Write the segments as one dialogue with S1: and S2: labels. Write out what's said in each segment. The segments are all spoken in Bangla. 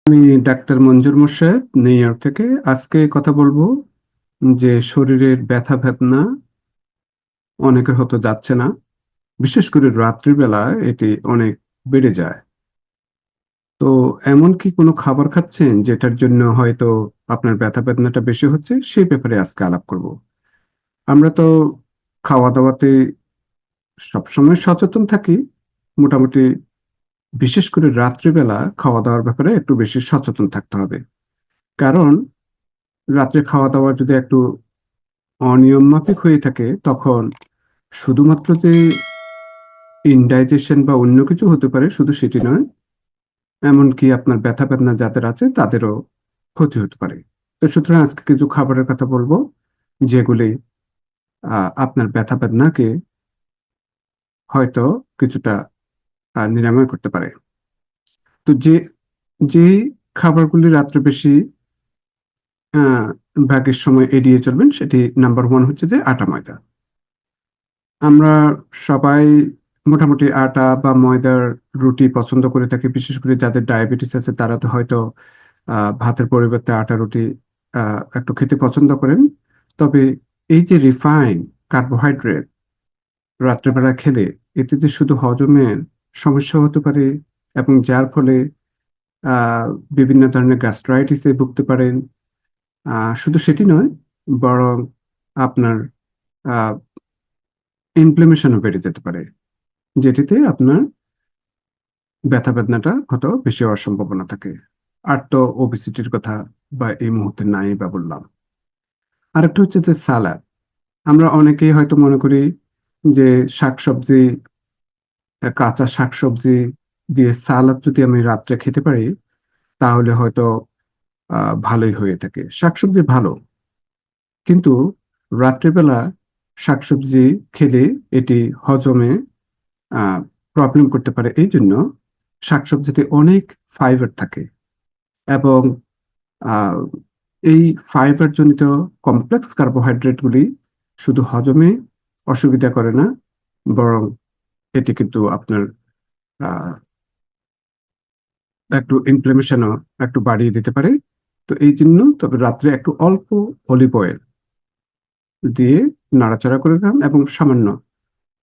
S1: আমি ডাক্তার মঞ্জুর মোর্শেদ, নিউ ইয়র্ক থেকে। আজকে কথা বলবো যে শরীরের ব্যথা বেদনা অনেকের হয়তো যাচ্ছে না, বিশেষ করে রাত্রিবেলা এটি অনেক বেড়ে যায়। তো এমন কি কোনো খাবার খাচ্ছেন যেটার জন্য হয়তো আপনার ব্যথা বেদনাটা বেশি হচ্ছে? সেই ব্যাপারে আজকে আলাপ করব। আমরা তো খাওয়া দাওয়াতে সবসময় সচেতন থাকি, মোটামুটি বিশেষ করে রাত্রিবেলা খাওয়া দাওয়ার ব্যাপারে একটু বেশি সচেতন থাকতে হবে। কারণ রাত্রে খাওয়া দাওয়া যদি একটু অনিয়ম মাফিক হয়ে থাকে, তখন শুধুমাত্র যে ইনডাইজেশন বা অন্য কিছু হতে পারে, শুধু সেটি নয়, এমনকি আপনার ব্যথা বেদনা যাদের আছে তাদেরও ক্ষতি হতে পারে। তো সুতরাং আজকে কিছু খাবারের কথা বলবো যেগুলি আপনার ব্যথা বেদনাকে হয়তো কিছুটা নিরাময় করতে পারে। তো যে খাবারগুলি রাত্রে বেশি আহ ভাগের সময় এড়িয়ে চলবেন, সেটি নাম্বার ওয়ান হচ্ছে যে আটা ময়দা। আমরা সবাই মোটামুটি আটা বা ময়দার রুটি পছন্দ করে থাকি। বিশেষ করে যাদের ডায়াবেটিস আছে তারা তো হয়তো ভাতের পরিবর্তে আটা রুটি একটু খেতে পছন্দ করেন। তবে এই যে রিফাইন কার্বোহাইড্রেট রাত্রেবেলা খেলে, এতে যে শুধু হজমের সমস্যা হতে পারে এবং যার ফলে আহ বিভিন্ন ধরনের গ্যাস্ট্রাইটিসে ভুগতে পারেন। শুধু সেটি নয়, বরং আপনার আহ ইনফ্লেমেশনও বেড়ে যেতে পারে, যেটিতে আপনার ব্যথা বেদনাটা হয়তো বেশি হওয়ার সম্ভাবনা থাকে। আর তো ওবেসিটির কথা বা এই মুহূর্তে নাই বা বললাম। আরেকটা হচ্ছে যে সালাদ। আমরা অনেকেই হয়তো মনে করি যে শাকসবজি, কাঁচা শাকসবজি দিয়ে সালাদ যদি আমি রাত্রে খেতে পারি তাহলে হয়তো ভালোই হয়ে থাকে। শাকসবজি ভালো, কিন্তু রাত্রিবেলা শাকসবজি খেলে এটি হজমে আহ প্রবলেম করতে পারে। এই জন্য শাকসবজিতে অনেক ফাইবার থাকে এবং আহ, এই ফাইবার জনিত কমপ্লেক্স কার্বোহাইড্রেট গুলি শুধু হজমে অসুবিধা করে না, বরং এটি কিন্তু আপনার আহ, একটু ইনফ্লেমেশনও একটু বাড়িয়ে দিতে পারে। তো এই জন্য তবে রাত্রে একটু অল্প অলিভ অয়েল দিয়ে নাড়াচাড়া করে খান এবং সামান্য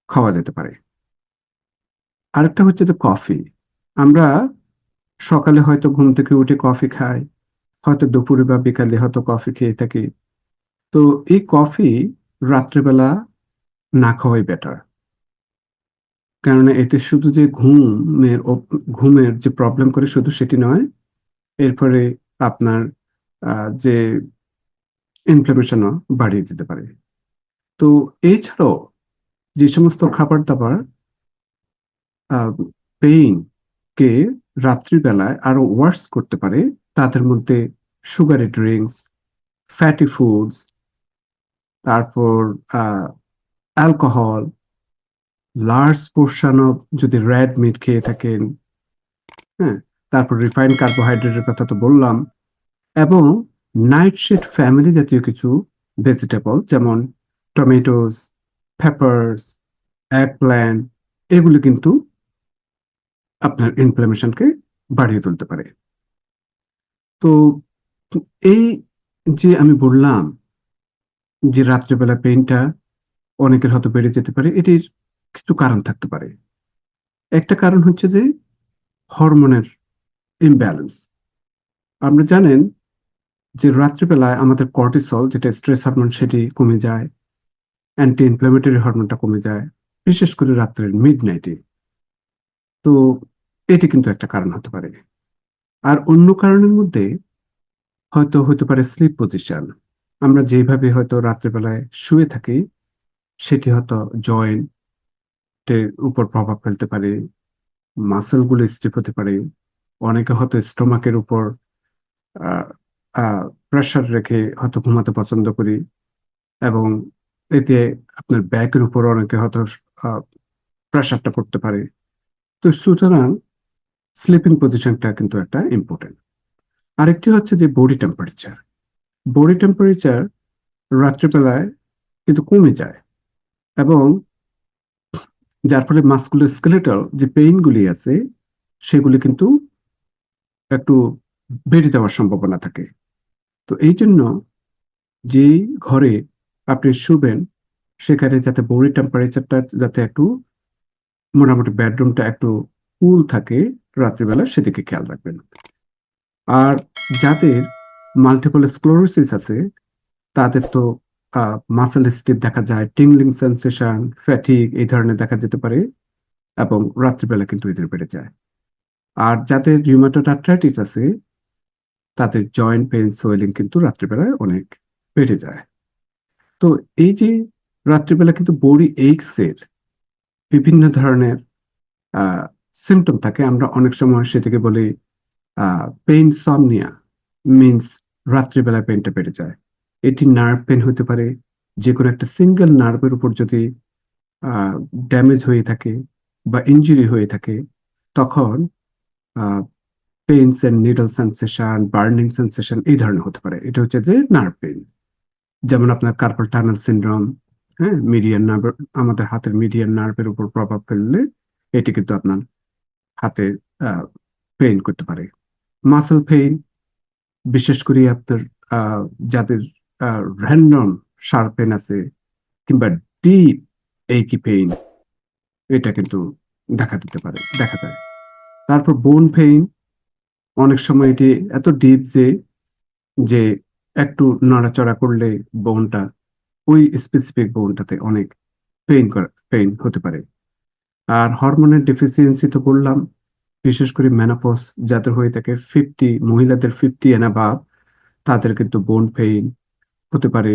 S1: খাওয়া যেতে পারে। আরেকটা হচ্ছে যে কফি। আমরা সকালে হয়তো ঘুম থেকে উঠে কফি খাই, হয়তো দুপুরে বা বিকালে হয়তো কফি খেয়ে থাকি। তো এই কফি রাত্রেবেলা না খাওয়াই বেটার। কেননা এতে শুধু যে ঘুমের যে প্রবলেম করে শুধু সেটি নয়, এরপরে আপনার যে ইনফ্লামেশনও বাড়িয়ে দিতে পারে। তো এছাড়াও যে সমস্ত খাবার দাবার পেইন কে রাত্রিবেলায় আরো ওয়ার্স করতে পারে, তাদের মধ্যে সুগারি ড্রিঙ্কস, ফ্যাটি ফুডস, তারপর অ্যালকোহল, লার্জ পোর্শন অফ যদি রেড মিট খেয়ে থাকেন, হ্যাঁ, তারপর রিফাইন্ড কার্বোহাইড্রেটের কথা তো বললাম, এবং নাইট শেড ফ্যামিলি জাতীয় কিছু ভেজিটেবল যেমন টমেটোস, পেপারস, এগ প্ল্যান্ট, এগুলো কিন্তু আপনার ইনফ্লামেশনকে বাড়িয়ে তুলতে পারে। তো এই যে আমি বললাম যে রাত্রেবেলা পেইনটা অনেকের হয়তো বেড়ে যেতে পারে, এটির কিছু কারণ থাকতে পারে। একটা কারণ হচ্ছে যে হরমোনের ইমব্যালেন্স। আপনি জানেন যে রাত্রিবেলায় আমাদের কর্টিসল, যেটা স্ট্রেস হরমোন, সেটি কমে যায়, অ্যান্টি ইনফ্ল্যামেটরি হরমোনটা কমে যায়, বিশেষ করে রাত্রের মিড নাইটে। তো এটি কিন্তু একটা কারণ হতে পারে। আর অন্য কারণের মধ্যে হয়তো হতে পারে স্লিপ পজিশন। আমরা যেভাবে হয়তো রাত্রিবেলায় শুয়ে থাকি, সেটি হয়তো জয়েন্টের উপর প্রভাব ফেলতে পারে, মাসেল গুলো স্টিফ হতে পারে। অনেকে হয়তো স্টোমাকের উপর প্রেসার রেখে হয়তো ঘুমাতে পছন্দ করি, এবং এতে আপনার ব্যাকের উপর অনেকে হয়তো প্রেসারটা পড়তে পারে। তো সুতরাং স্লিপিং পজিশনটা কিন্তু একটা ইম্পর্টেন্ট। আরেকটি হচ্ছে যে বডি টেম্পারেচার। বডি টেম্পারেচার রাত্রিবেলায় কিন্তু কমে যায়, এবং যার ফলে মাসকুলোস্কেলেটাল যে পেইন গুলি আছে সেগুলি কিন্তু একটু বেড়ে যাওয়ার সম্ভাবনা থাকে। তো এই জন্য যেই ঘরে আপনি শুবেন সেখানে যাতে বডি টেম্পারেচারটা যাতে একটু মোটামুটি বেডরুমটা একটু কুল থাকে রাত্রিবেলা, সেদিকে খেয়াল রাখবেন। আর যাদের মাল্টিপল স্ক্লেরোসিস আছে তাদের তো মাসেল স্টিফ দেখা যায়, টিংলিং সেন্সেশন, ফ্যাটিগ এই ধরনের দেখা যেতে পারে, এবং রাত্রিবেলা কিন্তু এদের বেড়ে যায়। আর যাদের রিউমাটয়েড আর্থ্রাইটিস আছে তাদের জয়েন্ট পেইন, সোয়েলিং কিন্তু রাত্রিবেলায় অনেক বেড়ে যায়। তো এই যে রাত্রিবেলা কিন্তু বডি এইকস এর বিভিন্ন ধরনের সিমটম থাকে, আমরা অনেক সময় সেটাকে বলি পেইন সমনিয়া, মিনস রাত্রিবেলায় পেইনটা বেড়ে যায়। এটি নার্ভ পেইন হতে পারে, যে কোনো একটা সিঙ্গেল নার্ভের উপর যদি ড্যামেজ হয়ে থাকে বা ইনজুরি হয়ে থাকে, তখন pains and needle sensation, burning sensation এই ধরনের হতে পারে। এটা হচ্ছে যে নার্ভ পেইন। যেমন আপনার কার্পাল টানেল সিনড্রোম, হ্যাঁ, মিডিয়ান নার্ভ, আমাদের হাতের মিডিয়ান নার্ভের উপর প্রভাব ফেললে এটি কিন্তু আপনার হাতে পেইন করতে পারে। মাসেল পেইন, বিশেষ করে আপনার যাদের র্যান্ডম শার্প পেইন আছে কিংবা ডিপ এইকি পেইন, এটা কিন্তু দেখা দিতে পারে, দেখা যায়। তারপর বোন পেইন, অনেক সময় এটি এত ডিপ যে যে একটু নড়াচড়া করলে বোনটা, ওই স্পেসিফিক বোনটাতে অনেক পেইন হতে পারে। আর হরমোনের ডেফিসিয়েন্সি তো বললাম, বিশেষ করে মেনোপজ যাদের হয়ে থাকে, মহিলাদের 50 এন্ড অ্যাবাভ, তাদের কিন্তু বোন পেইন হতে পারে,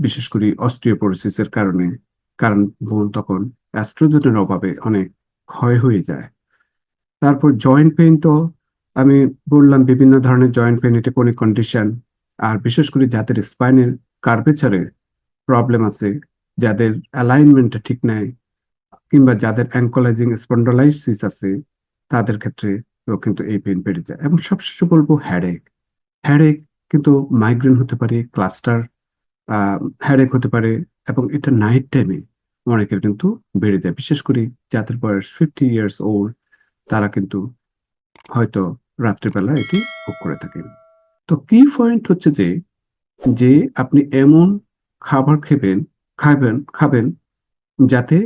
S1: বিশেষ করে অস্টিওপোরোসিসের কারণে। কারণ বোন তখন অ্যাস্ট্রোজেনের অভাবে অনেক ক্ষয় হয়ে যায়। তারপর জয়েন্ট পেইন তো আমি বললাম বিভিন্ন ধরনের জয়েন্ট পেইন, এটা কোন কন্ডিশন। আর বিশেষ করে যাদের স্পাইনের কার্ভেচারের প্রবলেম আছে, যাদের অ্যালাইনমেন্টটা ঠিক নাই, কিংবা যাদের অ্যাঙ্কোলাইজিং স্পন্ডোলাইসিস আছে, তাদের ক্ষেত্রে কিন্তু এই পেইন বেড়ে যায়। এবং সবশেষে বলবো হেডেক। হেডেক কিন্তু মাইগ্রেন হতে পারে, ক্লাস্টার হেডেক হতে পারে, এবং এটা নাইট টাইমে অনেকের কিন্তু বেড়ে যায়। বিশেষ করে যাদের বয়স 50 ইয়ার্স ওল্ড, তারা কিন্তু হয়তো রাত্রিবেলা এটি ভোগ করে থাকেন। তো কি পয়েন্ট হচ্ছে যে যে আপনি এমন খাবার খাবেন যাতে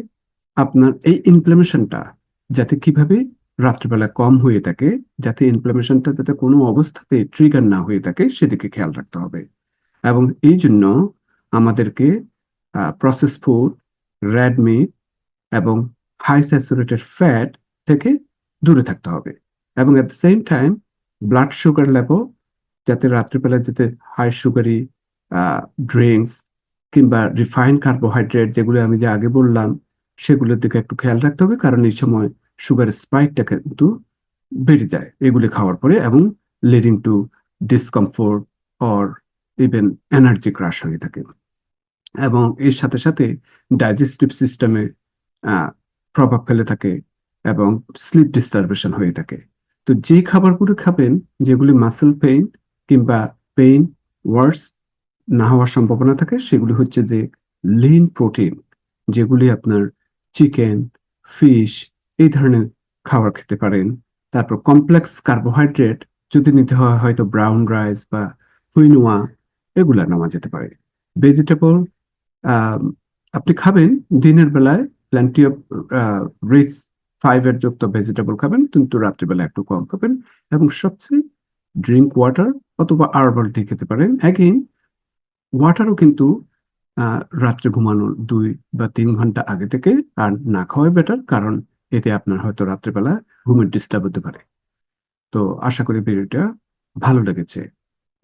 S1: আপনার এই ইনফ্লামেশনটা যাতে কিভাবে রাত্রিবেলা কম হয়ে থাকে, যাতে ইনফ্লামেশনটা যাতে কোনো অবস্থাতে ট্রিগার না হয়ে থাকে, সেদিকে খেয়াল রাখতে হবে। এবং এই জন্য আমাদেরকে প্রসেস ফুড, রেড মিট এবং হাই স্যাচুরেটেড ফ্যাট থেকে দূরে থাকতে হবে। এবং at the same time blood sugar level যাতে রাত্রিবেলা যাতে হাই সুগারি ড্রিঙ্কস কিংবা রিফাইন্ড কার্বোহাইড্রেট, যেগুলো আমি যে আগে বললাম, সেগুলোর দিকে একটু খেয়াল রাখতে হবে। কারণ এই সময় সুগার স্পাইকটা কিন্তু বেড়ে যায় এগুলি খাওয়ার পরে, এবং leading to discomfort or even energy crash হয়ে থাকে। এবং এর সাথে সাথে ডাইজেস্টিভ সিস্টেমে প্রভাব ফেলে থাকে, এবং স্লিপ ডিস্টারবেশন হয়ে থাকে। তো যে খাবারগুলো খাবেন, যেগুলি মাসেল পেইন কিংবা পেইন ওয়ার্স না হওয়ার সম্ভাবনা থাকে, সেগুলি হচ্ছে যে লিন প্রোটিন, যেগুলি আপনার চিকেন, ফিশ এই ধরনের খাবার খেতে পারেন। তারপর কমপ্লেক্স কার্বোহাইড্রেট যদি নিতে হয়, হয়তো ব্রাউন রাইস বা কুইনোয়া, এগুলা নেওয়া যেতে পারে। ভেজিটেবল আপনি খাবেন দিনের বেলায়, প্ল্যান্টি অফ রিচ ফাইবার যুক্ত ভেজিটেবল খাবেন, কিন্তু রাত্রিবেলা একটু কম খাবেন। এবং সবচেয়ে ড্রিঙ্ক ওয়াটার অথবা হার্বাল টি খেতে পারেন। অ্যাগেইন ওয়াটারও কিন্তু রাত্রে ঘুমানোর 2 বা 3 ঘন্টা আগে থেকে আর না খাওয়াই বেটার, কারণ এতে আপনার হয়তো রাত্রেবেলা ঘুমের ডিস্টার্ব হতে পারে। তো আশা করি ভিডিওটা ভালো লেগেছে।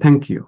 S1: Thank you.